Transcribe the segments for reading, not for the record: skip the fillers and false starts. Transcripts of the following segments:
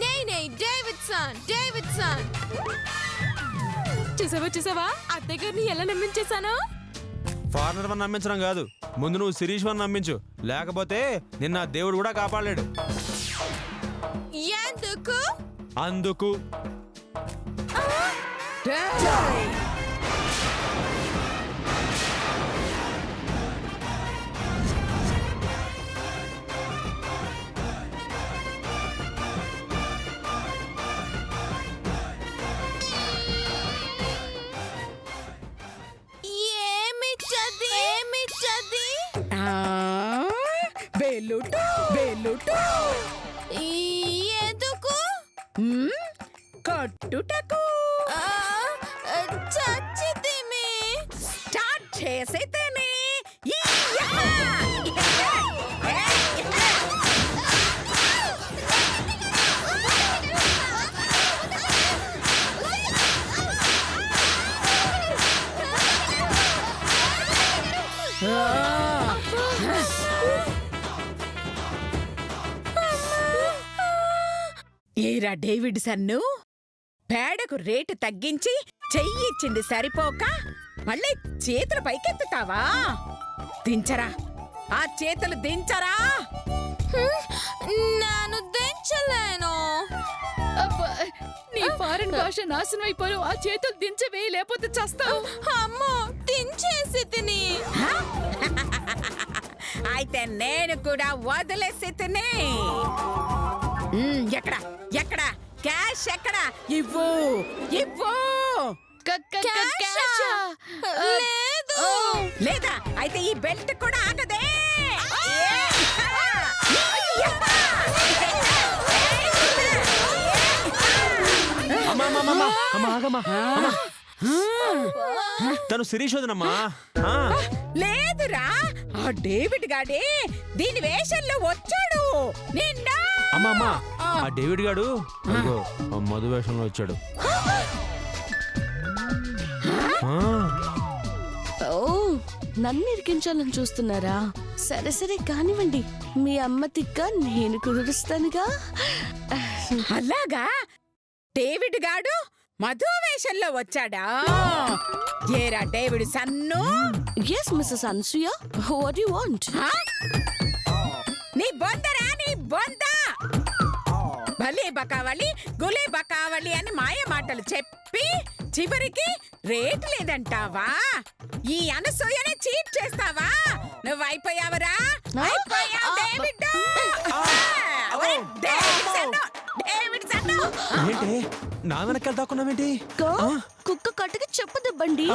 నేనే డేవిడ్సన్. చూసావా అత్తయ్య గారిని ఎలా నమ్మించేశాను? ఫారినర్ వన్ నమ్మించడం కాదు, ముందు నువ్వు శిరీష్ వన్ నమ్మించు, లేకపోతే నిన్న దేవుడు కూడా కాపాడలేడు. ఎందుకు? అందుకు ఎందుకు? కట్టుటకు. చచ్చితిమి. స్టార్ట్ చేసేతేనే. ఏరా డేవిడ్సన్ను, పేడకు రేటు తగ్గించి చెయ్యిచ్చింది సరిపోక మళ్ళీ చేతులు పైకెత్తుతావా? దించరా, ఆ చేతులు దించరా. నేను దించలేను. నీ ఫారెన్ భాష నాశనం అయిపోయి ఆ చేతులు దించవే, లేకపోతే చస్తావు. అమ్మో, దించేసి తిని. అయితే నేను కూడా వదిలేసి తిని. ఎక్కడ ఎక్కడ క్యాష్ ఎక్కడ? ఇవ్వు ఇవ్వు. లేదు. లేదా అయితే ఈ బెల్ట్ కూడా ఆగదే. తను శిరీష్ వదనమ్మా. లేదురా, ఆ డేవిడ్ గాడే దీని వేషంలో వచ్చాడు. నిన్న అమ్మా ఆ డేవిడ్ గాడు మధు వేషంలో వచ్చాడు. ఓ, నన్ను ఇరికించాలని చూస్తున్నారా? సరే సరే కానివ్వండి, మీ అమ్మ తిక్క నేను కుదురుస్తానుగా. అలాగా, డేవిడ్ గాడు మధు వేషంలో వచ్చాడా? ఏరా David son. Yes Mrs Anasuya, what you want? నీ బొందరా, నీ బొంద. భలే బకావళి గులే బకావళి అని మాయ మాటలు చెప్పి చివరికి రేట్ లేదంటావా? ఈ అనసూయని చీట్ చేస్తావా? నువ్వు అయిపోయావరా, అయిపోయావు డేవిడ్. ఏంటి నా వెనకాల దాక్కున్నావేంటి? కుక్క కట్టుకి చెప్పదబ్బండి.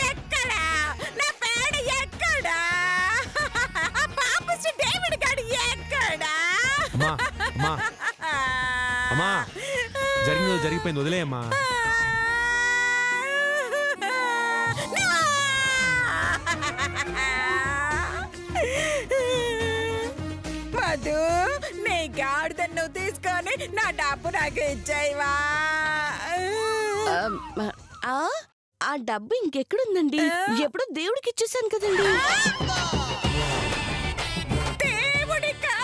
ఎక్కడా నా పేడ? ఎక్కడా పాపసి డేవిడ్ గాడు? ఎక్కడా? అమ్మా జరిగిందో జరిగిపోయింది, వదిలేయమ్మా. మధు, నీ గాడిదను నువ్వు తీసుకొని నా డబ్బు నాకు ఇచ్చాయివా? ఆ డబ్బు ఇంకెక్కడుందండి? ఎప్పుడో దేవుడికి ఇచ్చేసాను కదండి. దేవుడికా?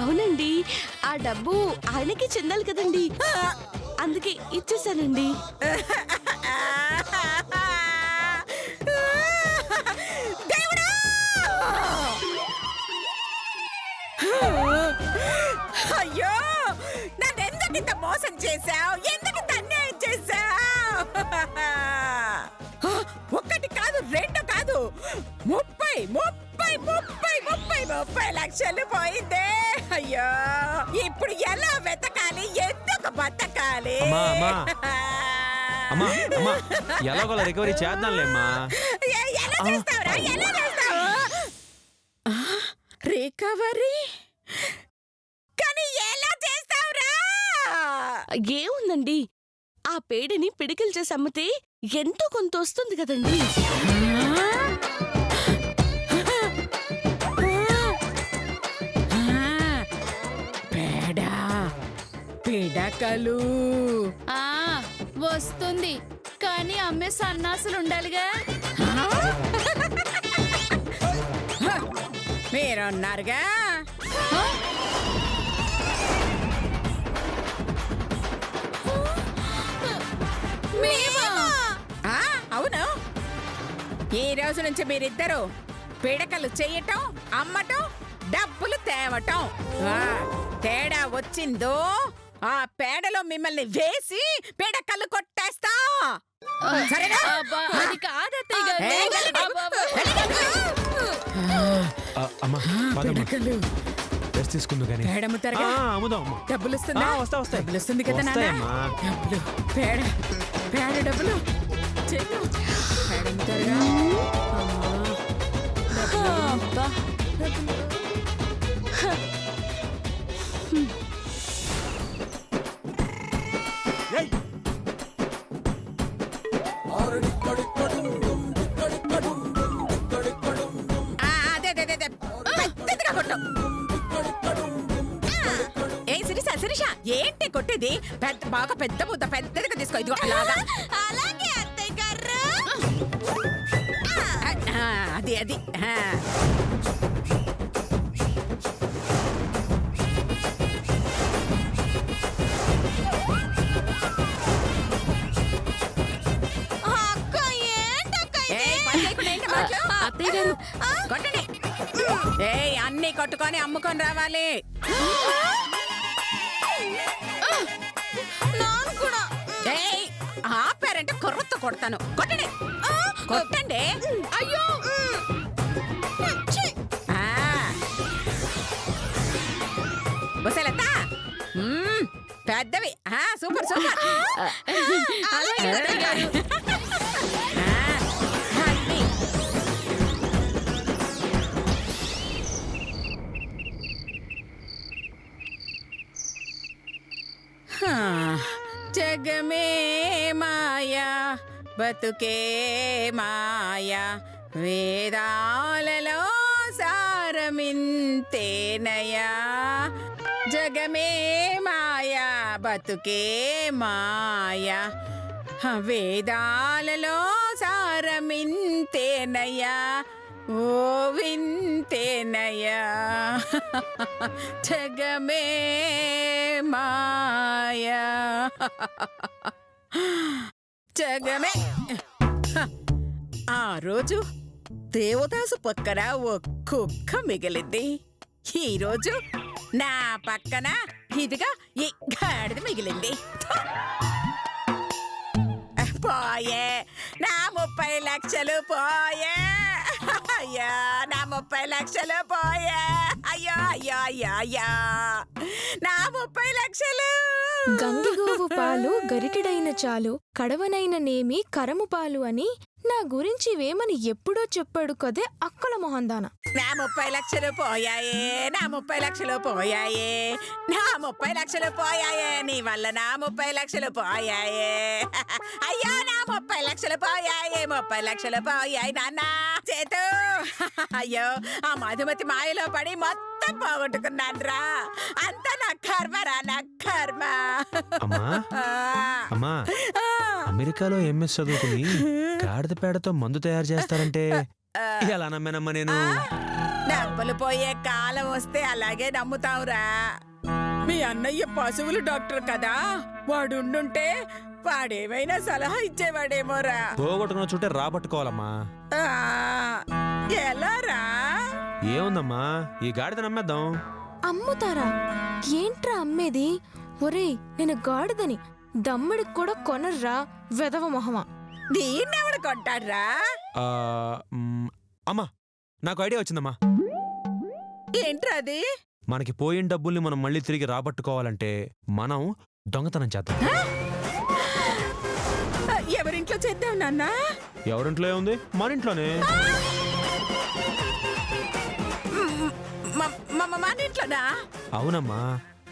అవునండి, ఆ డబ్బు ఆయనకి చెందాలి కదండి, అందుకే ఇచ్చేసానండి. అయ్యో, నన్నెందుకు ఇంత మోసం చేశావు? ఎందుకు అన్యాయం చేశావు? ఒక్కటి కాదు, రెండు కాదు, 30 లక్షలు పోయిందే. అయ్యో, ఇప్పుడు ఎలా వెతకాలి? ఎందుకు బతకాలి? ఎలాగోలా రికవరీ చేద్దాంలేమ్మా. ఎలా చేస్తావురా? ఎలా చేస్తావు రికవరీ? కానీ ఎలా చేస్తావురా? ఏముందండి, ఆ పేడని పిడికిలు చేసి అమ్మితే ఎంతో కొంత వస్తుంది కదండి. పేడా పిడకలు ఆ వస్తుంది, కానీ అమ్మే సన్నాసులు ఉండాలిగా. మీరున్నారుగా. ఆ, అవును. ఈ రోజు నుంచి మీరిద్దరు పిడకలు చెయ్యటం, అమ్మటం, డబ్బులు తేవటం. ఆ, తేడా వచ్చిందో ఆ పేడలో మిమ్మల్ని వేసి పిడకలు కొట్టేస్తా. సరేనా? అబ్బా, అది కాదత్తయ్య గారు. ఏయ్, వెళ్ళండి. అమ్మా పదమ్మా. పిడకలు రెస్ట్ తీసుకుందు కానీ పేడమ్ముతారుగా. అమ్ముదాం అమ్మా. డబ్బులు వస్తుందా? వస్తాయి డబ్బులు వస్తుంది కదా నాన్న. వస్తాయమ్మా. డబ్బులు పేడ పేడ డబ్బులు చెయ్యు. పేడ అమ్ముతారుగా. అమ్మా. అబ్బా. అదే అదే అదే పెద్దదిగా కొట్టు. ఏ శిరీష శిరీష ఏంటి కొట్టేది? బాగా పెద్ద ముద్ద పెద్దదిగా తీసుకో. ఇదిగో అలాగా. అలాగే అత్తయ్య గారు. అది అది. అత్తయ్య గారు కొట్టండి. ఏయ్ అన్ని కొట్టుకొని అమ్ముకొని రావాలి. ఏయ్ ఆపారంటే కొర్రతో కొడతాను. కొట్టండి కొట్టండి. అయ్యో బొసలత్తా పెద్దవి. Super super. అన్నీ. జగమే మాయా బతుకే మాయా వేదాలలో సారమింతేనయా. జగమే మాయా బతుకే మాయా వేదాలలో సారమింతేనయా. ఓ వింతేనయా జగమే మాయా జగమే. ఆ రోజు దేవదాసు పక్కన ఓ కుక్క మిగిలింది. ఈరోజు నా పక్కన ఇదిగా ఈ గాడిద మిగిలింది. పోయే నా 30 లక్షలు పోయే. అయ్యా నా 30 లక్షలు పోయే. అయ్యో అయ్యో అయ్యో అయ్యా నా 30 లక్షలు. గంగిగోవు పాలు గరిటెడైన చాలు, కడవనైన నేమి కరము పాలు అని నా గురించి వేమని ఎప్పుడో చెప్పాడు కదే అక్కల మొహందాన. నా 30 లక్షలు పోయాయే. నా 30 లక్షలు పోయాయే. నా 30 లక్షలు పోయాయే. నీ వల్ల నా 30 లక్షలు పోయాయే. అయ్యో నా 30 లక్షలు పోయాయే. 30 లక్షలు పోయాయి నాన్న చేతు. అయ్యో ఆ మధుమతి మాయలో పడి మొత్తం పోగొట్టుకున్నాన్రా. అంతా నా కర్మరా నా కర్మ. అమ్మా అమెరికాలో ఎంఎస్ చదువుకుని గాడిద పేడతో మందు తయారు చేస్తారంటే ఎలా నమ్మానమ్మా నేను? డబ్బులు పోయే కాలం వస్తే అలాగే నమ్ముతావురా. మీ అన్నయ్య పశువులు డాక్టర్ కదా, వాడుండుంటే వాడేమైనా సలహా ఇచ్చేవాడేమోరా. పోగొట్టుకున్న చుట్టే రాబట్టుకోవాలమ్మా. ఎలారా? ఏముందమ్మా ఈ గాడిద నమ్మేద్దాం. అమ్ముతారా? ఏంట్రా అమ్మేది? ఒరేయ్ నేను గాడిదని దమ్ముడికి కూడా కొనర్రా వెదవ మొహమా. దీన్నెవడు కొంటాడ్రా? అమ్మా నాకు ఐడియా వచ్చిందమ్మా. ఏంట్రా అది? మనకి పోయిన డబ్బుల్ని మనం మళ్ళీ తిరిగి రాబట్టుకోవాలంటే మనం దొంగతనం చేద్దాం. ఎవరింట్లో చేద్దాం నాన్న? ఎవరింట్లో ఉంది? మన ఇంట్లోనే. మన ఇంట్లోనా? అవునమ్మా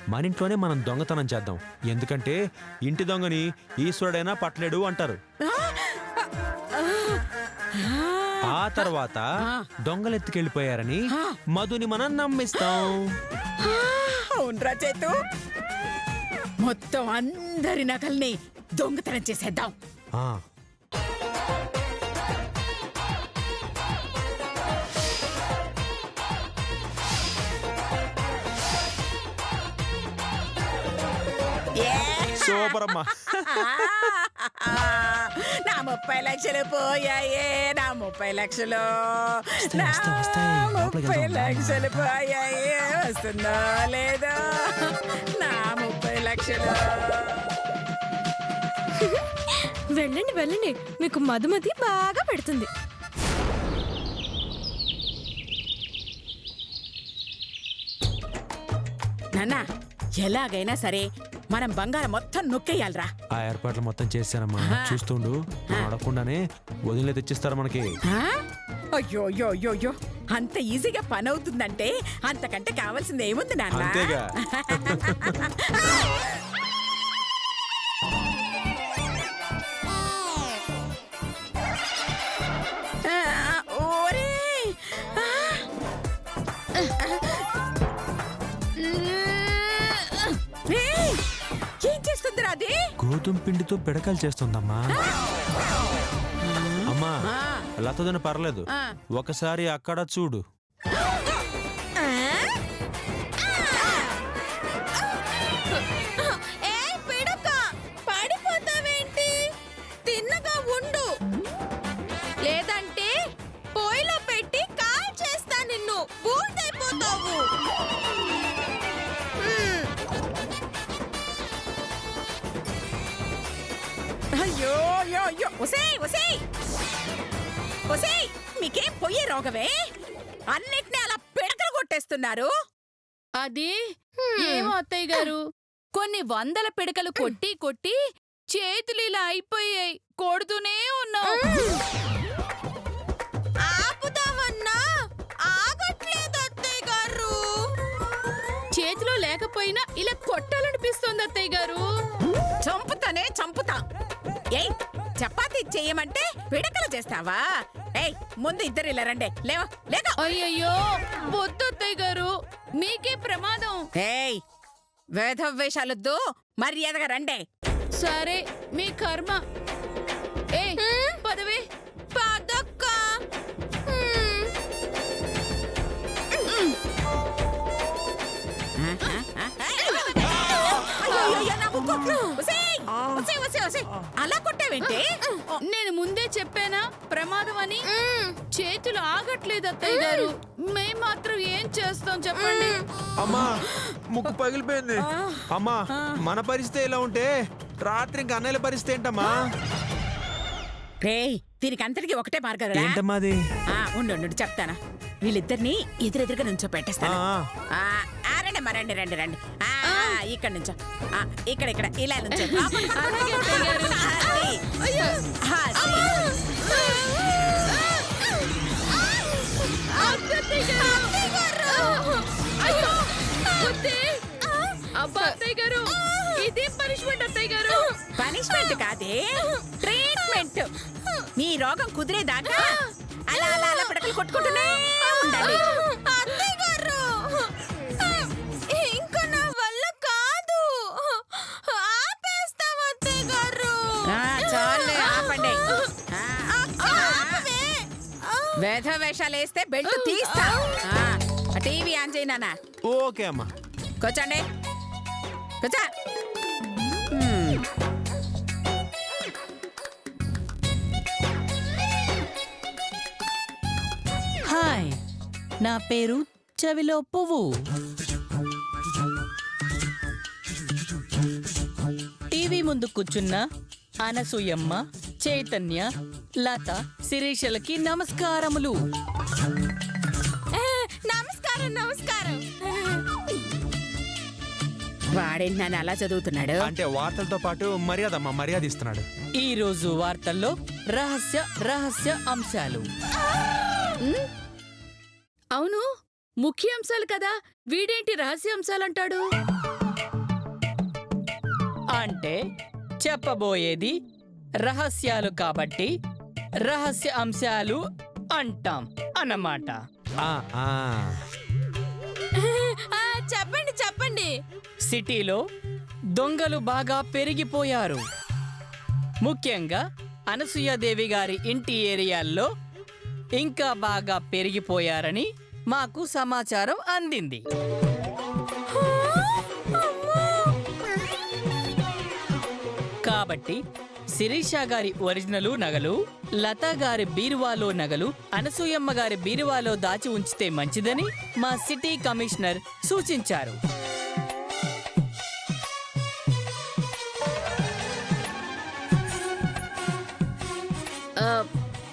మన ఇంట్లోనే మనం దొంగతనం చేద్దాం. ఎందుకంటే ఇంటి దొంగని ఈశ్వరుడైనా పట్టలేడు అంటారు. ఆ తర్వాత దొంగలెత్తుకెళ్ళిపోయారని మధుని మనం నమ్మిస్తాం. అవునరా చేతు, మొత్తం అందరి నగల్ని దొంగతనం చేసేద్దాం. ఆ, సూపర్ అమ్మా. నా 30 లక్షలు పోయాయే, నా 30 లక్షలు, నా వస్తాయి. లోపలికి 30 వెళ్దాం. లక్షలు పోయాయే. వస్తుందో లేదో నా 30 లక్షలు. వెళ్ళండి వెళ్ళండి, మీకు మధుమతి బాగా పెడుతుంది. నాన్న, ఎలాగైనా సరే మనం బంగారం మొత్తం నొక్కేయాలరా. ఆ ఏర్పాట్లు మొత్తం చేశానమ్మా. చూస్తుండు, మనం అడగకుండానే వదిలే తెచ్చిస్తారు మనకి. అయ్యో అయ్యో అయ్యో అయ్యో, అంత ఈజీగా పని అవుతుందంటే అంతకంటే కావాల్సింది ఏముంది నాన్న? అంతేగా. ఓరేయ్! ఏయ్! ఏం చేస్తుందిరా అది? గోధుమ పిండితో పిడకలు చేస్తుందమ్మా. అమ్మా, ఆ. లతదని పర్లేదు, ఆ. ఒకసారి అక్కడ చూడు. ఏయ్ పిడక, పడిపోతావేంటి? తిన్నగా ఉండు, లేదంటే పొయ్యిలో పెట్టి కాల్ చేస్తా నిన్ను. బూడిదైపోతావు. అయ్యో అయ్యో అయ్యో, ఒసేయ్ ఒసేయ్ ఒసేయ్, మీకేం పొయ్యే రోగమే? అన్నిటినీ అలా పిడకలు కొట్టేస్తున్నారు. అది ఏమో అత్తయ్య గారు, కొన్ని వందల పిడకలు కొట్టి కొట్టి చేతులు ఇలా అయిపోయాయి. కొడుతూనే ఉన్నాం. ఆపుదామన్నా ఆగట్లేదు అత్తయ్య గారు. చేతిలో లేకపోయినా ఇలా కొట్టాలనిపిస్తోంది అత్తయ్య గారు. చంపుతానే చంపుతా. ఏయ్, చపాతీ చేయమంటే పిడకలు చేస్తావా? ఏయ్, ముందు ఇద్దరు ఇలా రండి. లేవా లేక. అయ్యయ్యో, వద్దు అత్తయ్య గారు, మీకే ప్రమాదం. ఏయ్, వేధవేషాలొద్దు, మర్యాదగా రండి. సరే, మీ కర్మ. ఏ పదవే. పదక్క. అయ్యయ్యో, నా ముక్కు. ఒసేయ్, ఒసేయ్, ఒసేయ్, ఒసేయ్, అలా కొట్టావేంటి? నేను ముందే చెప్పానా ప్రమాదం అని. చేతులు ఆగట్లేదు అత్తయ్య గారు. మేం మాత్రం ఏం చేస్తాం చెప్పండి. అమ్మా, ముక్కు పగిలిపోయింది. అమ్మా, మన పరిస్థితి ఇలా ఉంటే రాత్రి ఇంకా అన్నయ్యల పరిస్థితి ఏంటమ్మా? రేయ్, దీనికి అంతటికి ఒకటే మార్గం రా. ఏంటమ్మా అది? ఉండు ఉండు, చెప్తానా. వీళ్ళిద్దరిని ఎదురెదురుగా నుంచో పెట్టేస్తాను. ఆ. రండి మా, రండి రండి రండి. ఇక్కడ నుంచో, ఇక్కడ ఇక్కడ ఇలా నుంచో. అలాగే అత్తయ్య గారు. అబ్బా అత్తయ్య గారు, ఇది పనిష్మెంట్ అత్తయ్య గారు. పనిష్మెంట్ కాదే, ట్రీట్మెంట్. మీ రోగం కుదిరేదాకా అలా అలా అలా పిడకలు కొట్టుకుంటూనే ఉండాలి. అత్తయ్య గారు, ఇంకా నా వల్ల కాదు. ఆపేస్తాం అత్తయ్య గారు. చాలే, ఆపండి. వేధ వేషాలు వేస్తే బెల్ట్ తీస్తా. టీవీ ఆన్ చేయి నాన్న. ఓకే అమ్మా. కూర్చోండి, కూర్చో. హాయ్, నా పేరు చెవిలో పువ్వు. టీవీ ముందు కూర్చున్న అనసూయమ్మ, చైతన్య, లత, శిరీషలకి నమస్కారములు. నమస్కారం నమస్కారం. వాడేంటి నాన్న అలా చదువుతున్నాడు? అంటే వార్తలతో పాటు మర్యాద అమ్మా, మర్యాద ఇస్తున్నాడు. ఈ రోజు వార్తల్లో రహస్య అంశాలు. అవును, ముఖ్యాంశాలు కదా, వీడేంటి రహస్యాంశాలంటాడు? అంటే చెప్పబోయేది రహస్యాలు కాబట్టి రహస్య అంశాలు అంటాం అన్నమాట. ఆ, ఆ. చెప్పండి చెప్పండి. సిటీలో దొంగలు బాగా పెరిగిపోయారు. ముఖ్యంగా అనసూయాదేవి గారి ఇంటి ఏరియాల్లో ఇంకా బాగా పెరిగిపోయారని మాకు సమాచారం అందింది. కాబట్టి శిరీష గారి ఒరిజినల్ నగలు, లతా గారి బీరువాలో నగలు అనసూయమ్మ గారి బీరువాలో దాచి ఉంచితే మంచిదని మా సిటీ కమిషనర్ సూచించారు.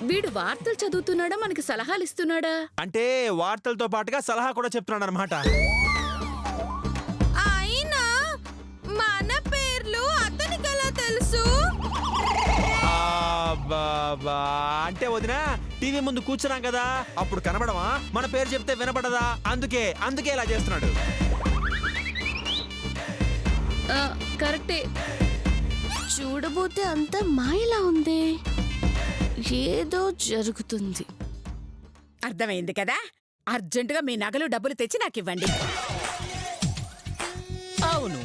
వీడు వార్తలు చదువుతున్నాడా, మనకి సలహాలు ఇస్తున్నాడా? అంటే వార్తలతో పాటుగా సలహా కూడా చెప్తున్నాడు అనమాట. అయినా మన పేర్లు అతనికి ఎలా తెలుసు? అంటే వదినా, టీవీ ముందు కూర్చున్నాం కదా, అప్పుడు కనబడమా? మన పేరు చెప్తే వినపడదా? అందుకే ఇలా చేస్తున్నాడు. కరెక్టే. చూడబోతే అంత మాయలా ఉంది. ఏదో జరుగుతుంది. అర్థమైంది కదా? అర్జెంటుగా మీ నగలు డబ్బులు తెచ్చి నాకు ఇవ్వండి. అవును,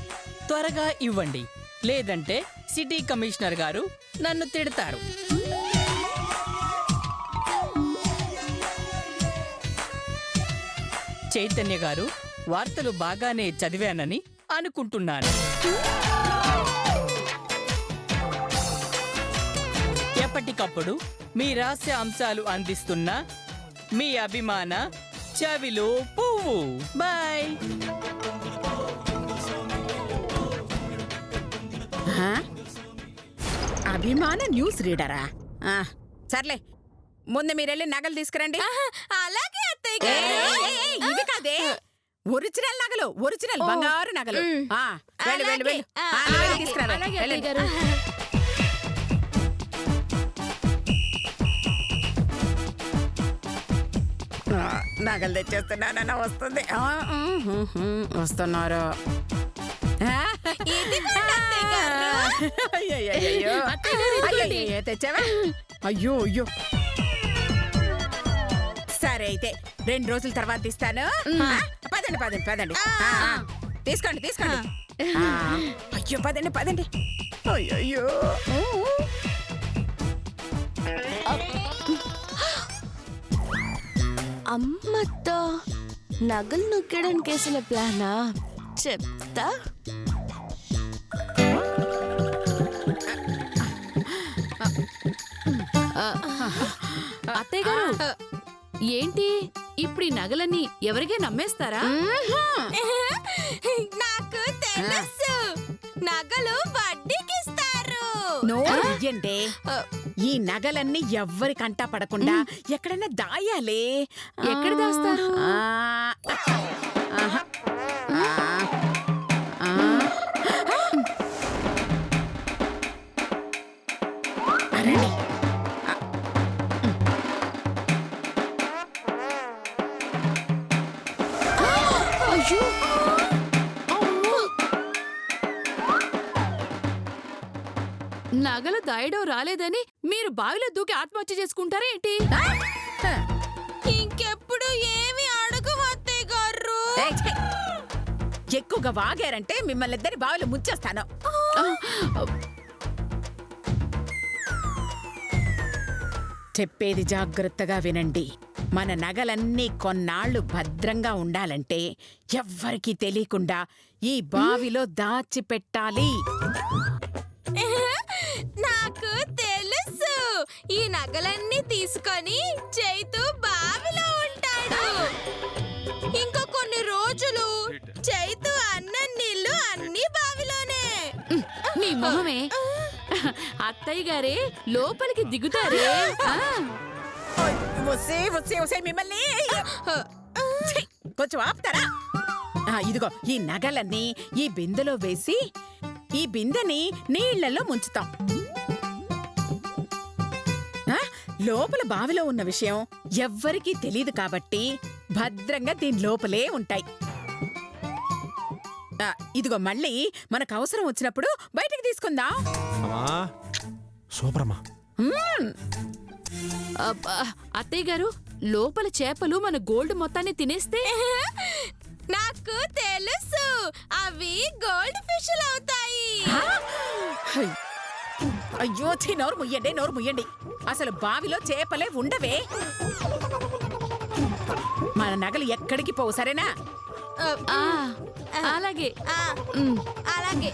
త్వరగా ఇవ్వండి, లేదంటే సిటీ కమిషనర్ గారు నన్ను తిడతారు. చైతన్య గారు, వార్తలు బాగానే చదివానని అనుకుంటున్నాను. ఎప్పటికప్పుడు మీ రహస్య అంశాలు అందిస్తున్న మీ అభిమాన చెవిలో పువ్వు. బాయ్. అభిమాన న్యూస్ రీడరా? సర్లే, ముందు మీరెళ్ళి నగలు తీసుకురండి. అలాగే అత్తయ్య ఏయ్, గారు. ఏయ్, ఏయ్, ఇవి కాదే, ఒరిజినల్ నగలు, ఒరిజినల్ బంగారు నగలు. వెళ్ళు వెళ్ళు వెళ్ళు. నువ్వు వెళ్ళి తీసుకురా, అలాగే వెళ్ళు. అత్తయ్య గారు. నగలు తెచ్చేస్తున్నానన్న వస్తుంది. వస్తున్నారు. అయ్యయ్యయ్యో. అయ్యయ్యయ్యో, తెచ్చావా? అయ్యో అయ్యో. సరే అయితే 2 రోజుల తర్వాత ఇస్తాను. పదండి పదండి పదండి. తీసుకోండి తీసుకోండి. అయ్యో పదండి పదండి. అయ్యో. అమ్మతో నగలు నొక్కడానికి వేసిన ప్లానా చెప్తా. అత్తయ్య గారు, ఏంటి ఇప్పుడు ఈ నగలన్నీ ఎవరికే నమ్మేస్తారా? నాకు తెలుసు, నగలు వడ్డీకిస్తారు. ఇయ్యండి. ఈ నగలన్నీ ఎవ్వరి కంటా పడకుండా ఎక్కడైనా దాయాలి. ఎక్కడ దాస్తారు? అరండి. నగలు దాయడం రాలేదని మీరు బావిలో దూకి ఆత్మహత్య చేసుకుంటారా ఏంటి? ఇంకెప్పుడు ఏమి అడుగు అత్తయ్య గారు. ఏయ్, ఛీ! ఎక్కువగా వాగారంటే మిమ్మల్ని ఇద్దరి బావిలో ముంచేస్తాను. చెప్పేది జాగ్రత్తగా వినండి. మన నగలన్నీ కొన్నాళ్లు భద్రంగా ఉండాలంటే ఎవ్వరికీ తెలియకుండా ఈ బావిలో దాచిపెట్టాలి. నాకు తెలుసు, ఈ నగలన్నీ తీసుకొని చైతు బావిలో ఉంటాడు. ఇంకా కొన్ని రోజులు చైతు అన్న నీళ్లు అన్ని బావిలోనే. నీ మొహమే. అత్తయ్య గారే లోపలికి దిగుతారే. వసే వసే వసే మిమ్మల్ని ఛీ! కొంచెం ఆపుతారా? ఇదిగో ఈ నగలన్నీ ఈ బిందెలో వేసి ఈ బిందెని నీళ్లలో ముంచుతాం. లోపల బావిలో ఉన్న విషయం ఎవ్వరికీ తెలీదు కాబట్టి భద్రంగా దీని లోపలే ఉంటాయి. ఇదిగో మళ్ళీ మనకు అవసరం వచ్చినప్పుడు బయటికి తీసుకుందాం. అమ్మా సూపర్ అమ్మా. అబ్బా, అత్తయ్య గారు లోపల చేపలు మన గోల్డ్ మొత్తాన్ని తినేస్తే నాకు తెలుసు, అవి గోల్డ్ ఫిష్లు అవుతాయి. అయ్యో నోరు ముయ్యండి, నోరు ముయ్యండి. అసలు బావిలో చేపలే ఉండవే. మన నగలు ఎక్కడికి పోవు, సరేనా? అలాగే అలాగే